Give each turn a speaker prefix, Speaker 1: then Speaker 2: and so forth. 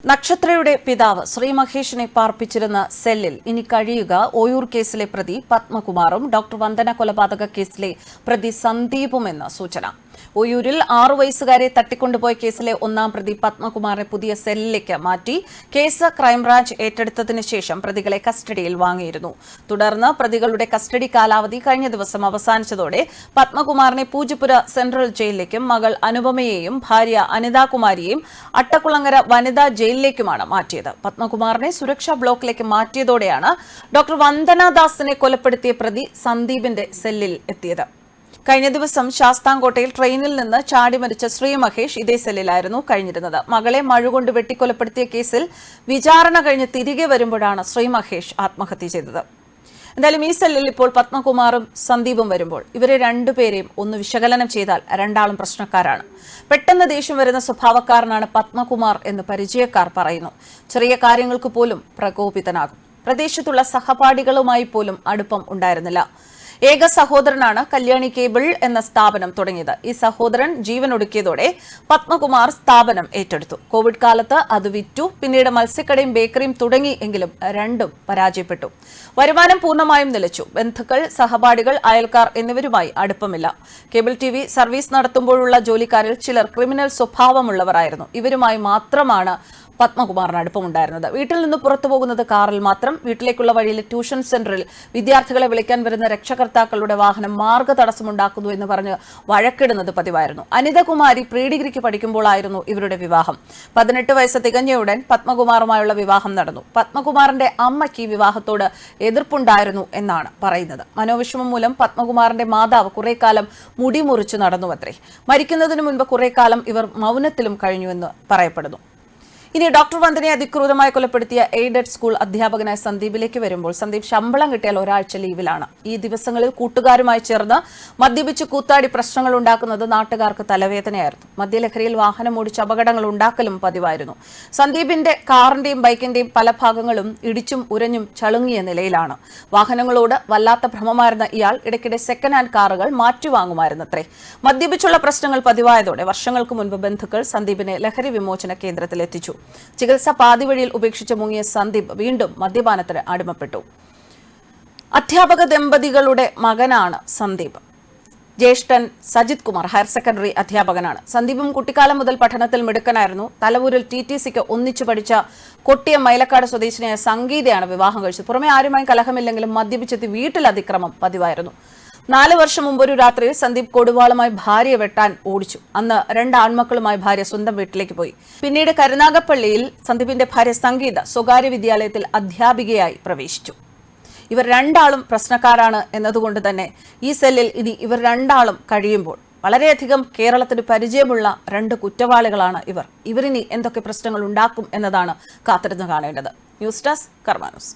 Speaker 1: നക്ഷത്രയുടെ പിതാവ് ശ്രീ മഹേഷിനെ പാർപ്പിച്ചിരുന്ന സെല്ലിൽ ഇനി കഴിയുക ഓയൂർ കേസിലെ പ്രതി പത്മകുമാറും ഡോക്ടർ വന്ദന കൊലപാതക കേസിലെ പ്രതി സന്ദീപുമെന്ന് സൂചന. ഓയൂരിൽ 6 വയസ്സുകാരെ തട്ടിക്കൊണ്ടുപോയ കേസിലെ ഒന്നാം പ്രതി പത്മകുമാറിനെ പുതിയ സെല്ലിലേക്ക് മാറ്റി. കേസ് ക്രൈംബ്രാഞ്ച് ഏറ്റെടുത്തതിനു ശേഷം പ്രതികളെ കസ്റ്റഡിയിൽ വാങ്ങിയിരുന്നു. തുടർന്ന് പ്രതികളുടെ കസ്റ്റഡി കാലാവധി കഴിഞ്ഞ ദിവസം അവസാനിച്ചതോടെ പത്മകുമാറിനെ പൂജപ്പുര സെൻട്രൽ ജയിലിലേക്കും മകൾ അനുപമയെയും ഭാര്യ അനിതാകുമാരിയെയും അട്ടക്കുളങ്ങര വനിതാ ജയിലിലേക്കുമാണ് മാറ്റിയത്. പത്മകുമാറിനെ സുരക്ഷാ ബ്ലോക്കിലേക്ക് മാറ്റിയതോടെയാണ് ഡോക്ടർ വന്ദനാദാസിനെ കൊലപ്പെടുത്തിയ പ്രതി സന്ദീപിന്റെ സെല്ലിൽ എത്തിയത്. കഴിഞ്ഞ ദിവസം ശാസ്താംകോട്ടയിൽ ട്രെയിനിൽ നിന്ന് ചാടി മരിച്ച ശ്രീ മഹേഷ് ഇതേ സെല്ലിലായിരുന്നു കഴിഞ്ഞിരുന്നത്. മകളെ മഴുകൊണ്ട് വെട്ടിക്കൊലപ്പെടുത്തിയ കേസിൽ വിചാരണ കഴിഞ്ഞ് തിരികെ വരുമ്പോഴാണ് ശ്രീ മഹേഷ് ആത്മഹത്യ ചെയ്തത്. എന്തായാലും ഈ സെല്ലിൽ ഇപ്പോൾ പത്മകുമാറും സന്ദീപും വരുമ്പോൾ ഇവരെ രണ്ടുപേരെയും ഒന്ന് വിശകലനം ചെയ്താൽ രണ്ടാളും പ്രശ്നക്കാരാണ്. പെട്ടെന്ന് ദേഷ്യം വരുന്ന സ്വഭാവക്കാരനാണ് പത്മകുമാർ എന്ന് പരിചയക്കാർ പറയുന്നു. ചെറിയ കാര്യങ്ങൾക്ക് പോലും പ്രകോപിതനാകും. പ്രദേശത്തുള്ള സഹപാഠികളുമായി പോലും അടുപ്പം ഉണ്ടായിരുന്നില്ല. ഏക സഹോദരനാണ് കല്യാണി കേബിൾ എന്ന സ്ഥാപനം തുടങ്ങിയത്. ഈ സഹോദരൻ ജീവനൊടുക്കിയതോടെ പത്മകുമാർ സ്ഥാപനം ഏറ്റെടുത്തു. കോവിഡ് കാലത്ത് അത് വിറ്റു. പിന്നീട് മത്സ്യക്കടയും ബേക്കറിയും തുടങ്ങി. എങ്കിലും രണ്ടും പരാജയപ്പെട്ടു. വരുമാനം പൂർണ്ണമായും നിലച്ചു. ബന്ധുക്കൾ, സഹപാഠികൾ, അയൽക്കാർ എന്നിവരുമായി അടുപ്പമില്ല. കേബിൾ TV സർവീസ് നടത്തുമ്പോഴുള്ള ജോലിക്കാരിൽ ചിലർ ക്രിമിനൽ സ്വഭാവമുള്ളവരായിരുന്നു. ഇവരുമായി മാത്രമാണ് പത്മകുമാറിന് അടുപ്പമുണ്ടായിരുന്നത്. വീട്ടിൽ നിന്ന് പുറത്തു പോകുന്നത് കാറിൽ മാത്രം. വീട്ടിലേക്കുള്ള വഴിയിലെ ട്യൂഷൻ സെന്ററിൽ വിദ്യാർത്ഥികളെ വിളിക്കാൻ വരുന്ന രക്ഷകർത്താക്കളുടെ വാഹനം മാർഗ തടസ്സമുണ്ടാക്കുന്നു എന്ന് പറഞ്ഞ് വഴക്കിടുന്നത് പതിവായിരുന്നു. അനിതകുമാരി പ്രീ ഡിഗ്രിക്ക് പഠിക്കുമ്പോഴായിരുന്നു ഇവരുടെ വിവാഹം. 18 വയസ്സ് തികഞ്ഞയുടൻ പത്മകുമാറുമായുള്ള വിവാഹം നടന്നു. പത്മകുമാറിന്റെ അമ്മയ്ക്ക് ഈ വിവാഹത്തോട് എതിർപ്പുണ്ടായിരുന്നു എന്നാണ് പറയുന്നത്. മനോവിഷമം മൂലം പത്മകുമാറിന്റെ മാതാവ് കുറേക്കാലം മുടി മുറിച്ചു നടന്നുവത്രേ. മരിക്കുന്നതിന് മുൻപ് കുറേക്കാലം ഇവർ മൗനത്തിലും കഴിഞ്ഞുവെന്ന് പറയപ്പെടുന്നു. ഇനി ഡോക്ടർ വന്ദനയെ അതിക്രൂരമായി കൊലപ്പെടുത്തിയ എയ്ഡഡ് സ്കൂൾ അധ്യാപകനായ സന്ദീപിലേക്ക് വരുമ്പോൾ സന്ദീപ് ശമ്പളം കിട്ടിയാൽ ഒരാഴ്ച ലീവിലാണ്. ഈ ദിവസങ്ങളിൽ കൂട്ടുകാരുമായി ചേർന്ന് മദ്യപിച്ച് കൂത്താടി പ്രശ്നങ്ങൾ ഉണ്ടാക്കുന്നത് നാട്ടുകാർക്ക് തലവേദനയായിരുന്നു. മദ്യലഹരിയിൽ വാഹനം ഓടിച്ച് അപകടങ്ങൾ ഉണ്ടാക്കലും പതിവായിരുന്നു. സന്ദീപിന്റെ കാറിന്റെയും ബൈക്കിന്റെയും പല ഭാഗങ്ങളും ഇടിച്ചും ഉരഞ്ഞും ചളുങ്ങിയ നിലയിലാണ്. വാഹനങ്ങളോട് വല്ലാത്ത ഭ്രമമായിരുന്ന ഇയാൾ ഇടയ്ക്കിടെ സെക്കൻഡ് ഹാൻഡ് കാറുകൾ മാറ്റിവാങ്ങുമായിരുന്നത്രേ. മദ്യപിച്ചുള്ള പ്രശ്നങ്ങൾ പതിവായതോടെ വർഷങ്ങൾക്ക് മുൻപ് ബന്ധുക്കൾ സന്ദീപിനെ ലഹരി വിമോചന കേന്ദ്രത്തിലെത്തിച്ചു. ചികിത്സ പാതിവഴിയിൽ ഉപേക്ഷിച്ച് മുങ്ങിയ സന്ദീപ് വീണ്ടും മദ്യപാനത്തിന് അടിമപ്പെട്ടു. അധ്യാപക ദമ്പതികളുടെ മകനാണ് സന്ദീപ്. ജ്യേഷ്ഠൻ സജിത് കുമാർ ഹയർ സെക്കൻഡറി അധ്യാപകനാണ്. സന്ദീപും കുട്ടിക്കാലം മുതൽ പഠനത്തിൽ മിടുക്കനായിരുന്നു. തലവൂരിൽ TTCക്ക് ഒന്നിച്ചു പഠിച്ച കൊട്ടിയം മൈലക്കാട് സ്വദേശിനിയായ സംഗീതയാണ് വിവാഹം കഴിച്ചത്. പുറമെ ആരുമായും കലഹമില്ലെങ്കിലും മദ്യപിച്ചെത്തി വീട്ടിൽ അതിക്രമം പതിവായിരുന്നു. 4 വർഷം മുമ്പ് ഒരു രാത്രിയിൽ സന്ദീപ് കൊടുവാളുമായി ഭാര്യയെ വെട്ടാൻ ഓടിച്ചു. അന്ന് 2 ആൺമക്കളുമായി ഭാര്യ സ്വന്തം വീട്ടിലേക്ക് പോയി. പിന്നീട് കരുനാഗപ്പള്ളിയിൽ സന്ദീപിന്റെ ഭാര്യ സംഗീത സ്വകാര്യ വിദ്യാലയത്തിൽ അധ്യാപികയായി പ്രവേശിച്ചു. ഇവർ രണ്ടാളും പ്രശ്നക്കാരാണ് എന്നതുകൊണ്ട് തന്നെ ഈ സെല്ലിൽ ഇനി ഇവർ രണ്ടാളും കഴിയുമ്പോൾ വളരെയധികം കേരളത്തിന് പരിചയമുള്ള 2 കുറ്റവാളികളാണ് ഇവർ. ഇവരിനി എന്തൊക്കെ പ്രശ്നങ്ങൾ ഉണ്ടാക്കും എന്നതാണ് കാത്തിരുന്ന് കാണേണ്ടത്. ന്യൂസ് ഡെസ്ക് കർമ്മ ന്യൂസ്.